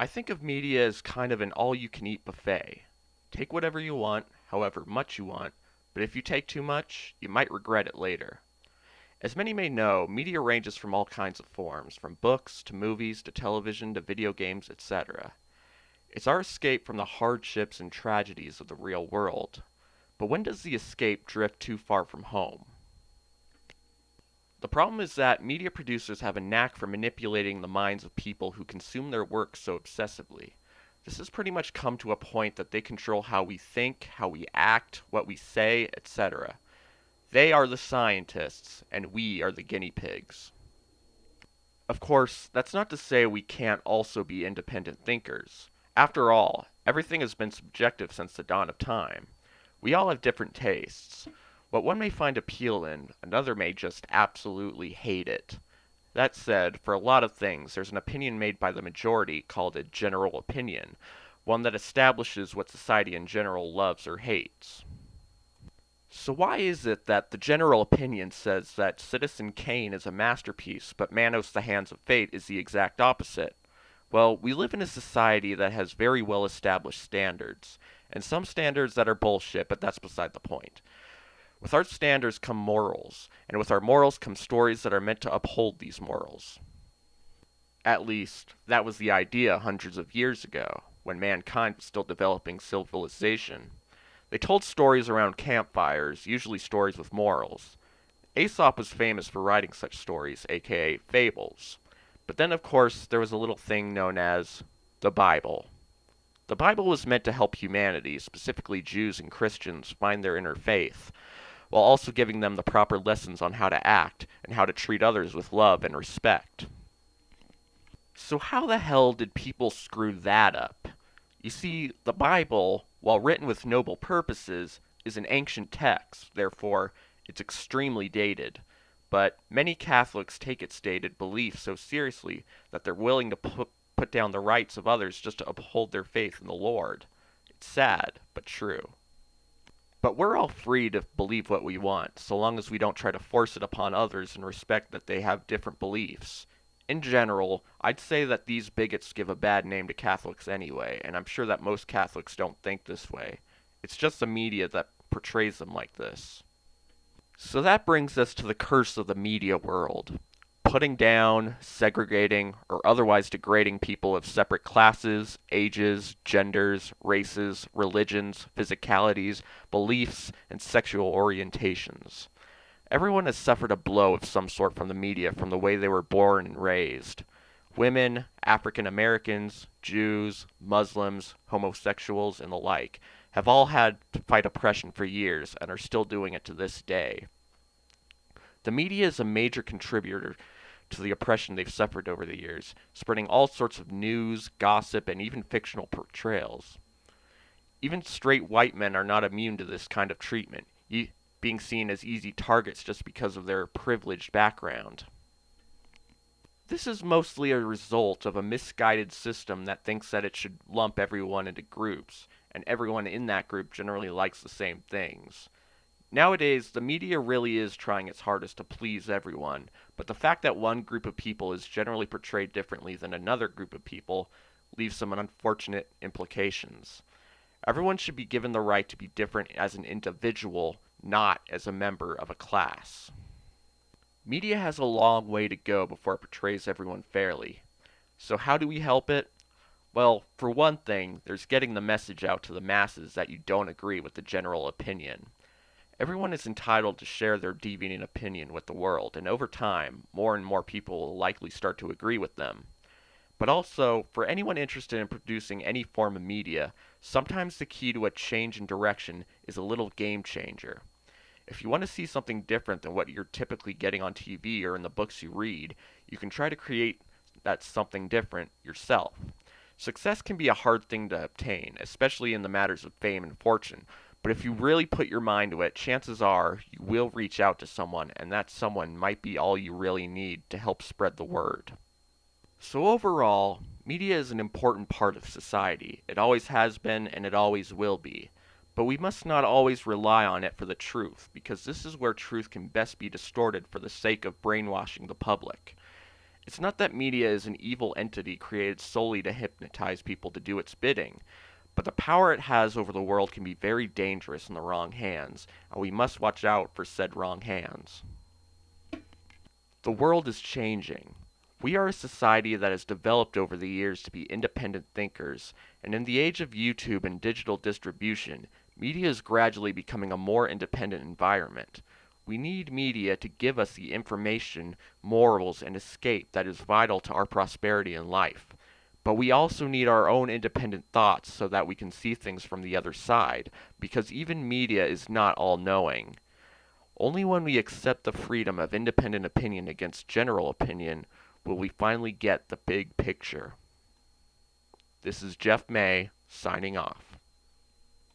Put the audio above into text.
I think of media as kind of an all-you-can-eat buffet. Take whatever you want, however much you want, but if you take too much, you might regret it later. As many may know, media ranges from all kinds of forms, from books to movies to television to video games, etc. It's our escape from the hardships and tragedies of the real world. But when does the escape drift too far from home? The problem is that media producers have a knack for manipulating the minds of people who consume their work so obsessively. This has pretty much come to a point that they control how we think, how we act, what we say, etc. They are the scientists, and we are the guinea pigs. Of course, that's not to say we can't also be independent thinkers. After all, everything has been subjective since the dawn of time. We all have different tastes. What one may find appeal in, another may just absolutely hate it. That said, for a lot of things, there's an opinion made by the majority called a general opinion, one that establishes what society in general loves or hates. So why is it that the general opinion says that Citizen Kane is a masterpiece, but Manos the Hands of Fate is the exact opposite? Well, we live in a society that has very well established standards, and some standards that are bullshit, but that's beside the point. With our standards come morals, and with our morals come stories that are meant to uphold these morals. At least, that was the idea hundreds of years ago, when mankind was still developing civilization. They told stories around campfires, usually stories with morals. Aesop was famous for writing such stories, aka fables. But then, of course, there was a little thing known as the Bible. The Bible was meant to help humanity, specifically Jews and Christians, find their inner faith, while also giving them the proper lessons on how to act and how to treat others with love and respect. So how the hell did people screw that up? You see, the Bible, while written with noble purposes, is an ancient text, therefore, it's extremely dated. But many Catholics take its dated beliefs so seriously that they're willing to put down the rights of others just to uphold their faith in the Lord. It's sad, but true. But we're all free to believe what we want, so long as we don't try to force it upon others and respect that they have different beliefs. In general, I'd say that these bigots give a bad name to Catholics anyway, and I'm sure that most Catholics don't think this way. It's just the media that portrays them like this. So that brings us to the curse of the media world. Putting down, segregating, or otherwise degrading people of separate classes, ages, genders, races, religions, physicalities, beliefs, and sexual orientations. Everyone has suffered a blow of some sort from the media from the way they were born and raised. Women, African Americans, Jews, Muslims, homosexuals, and the like have all had to fight oppression for years and are still doing it to this day. The media is a major contributor to the oppression they've suffered over the years, spreading all sorts of news, gossip, and even fictional portrayals. Even straight white men are not immune to this kind of treatment, being seen as easy targets just because of their privileged background. This is mostly a result of a misguided system that thinks that it should lump everyone into groups, and everyone in that group generally likes the same things. Nowadays, the media really is trying its hardest to please everyone, but the fact that one group of people is generally portrayed differently than another group of people leaves some unfortunate implications. Everyone should be given the right to be different as an individual, not as a member of a class. Media has a long way to go before it portrays everyone fairly. So how do we help it? Well, for one thing, there's getting the message out to the masses that you don't agree with the general opinion. Everyone is entitled to share their deviant opinion with the world, and over time, more and more people will likely start to agree with them. But also, for anyone interested in producing any form of media, sometimes the key to a change in direction is a little game changer. If you want to see something different than what you're typically getting on TV or in the books you read, you can try to create that something different yourself. Success can be a hard thing to obtain, especially in the matters of fame and fortune, but if you really put your mind to it, chances are you will reach out to someone, and that someone might be all you really need to help spread the word. So overall, media is an important part of society. It always has been, and it always will be. But we must not always rely on it for the truth, because this is where truth can best be distorted for the sake of brainwashing the public. It's not that media is an evil entity created solely to hypnotize people to do its bidding, but the power it has over the world can be very dangerous in the wrong hands, and we must watch out for said wrong hands. The world is changing. We are a society that has developed over the years to be independent thinkers, and in the age of YouTube and digital distribution, media is gradually becoming a more independent environment. We need media to give us the information, morals, and escape that is vital to our prosperity in life. But we also need our own independent thoughts so that we can see things from the other side, because even media is not all knowing. Only when we accept the freedom of independent opinion against general opinion will we finally get the big picture. This is Jeff May, signing off.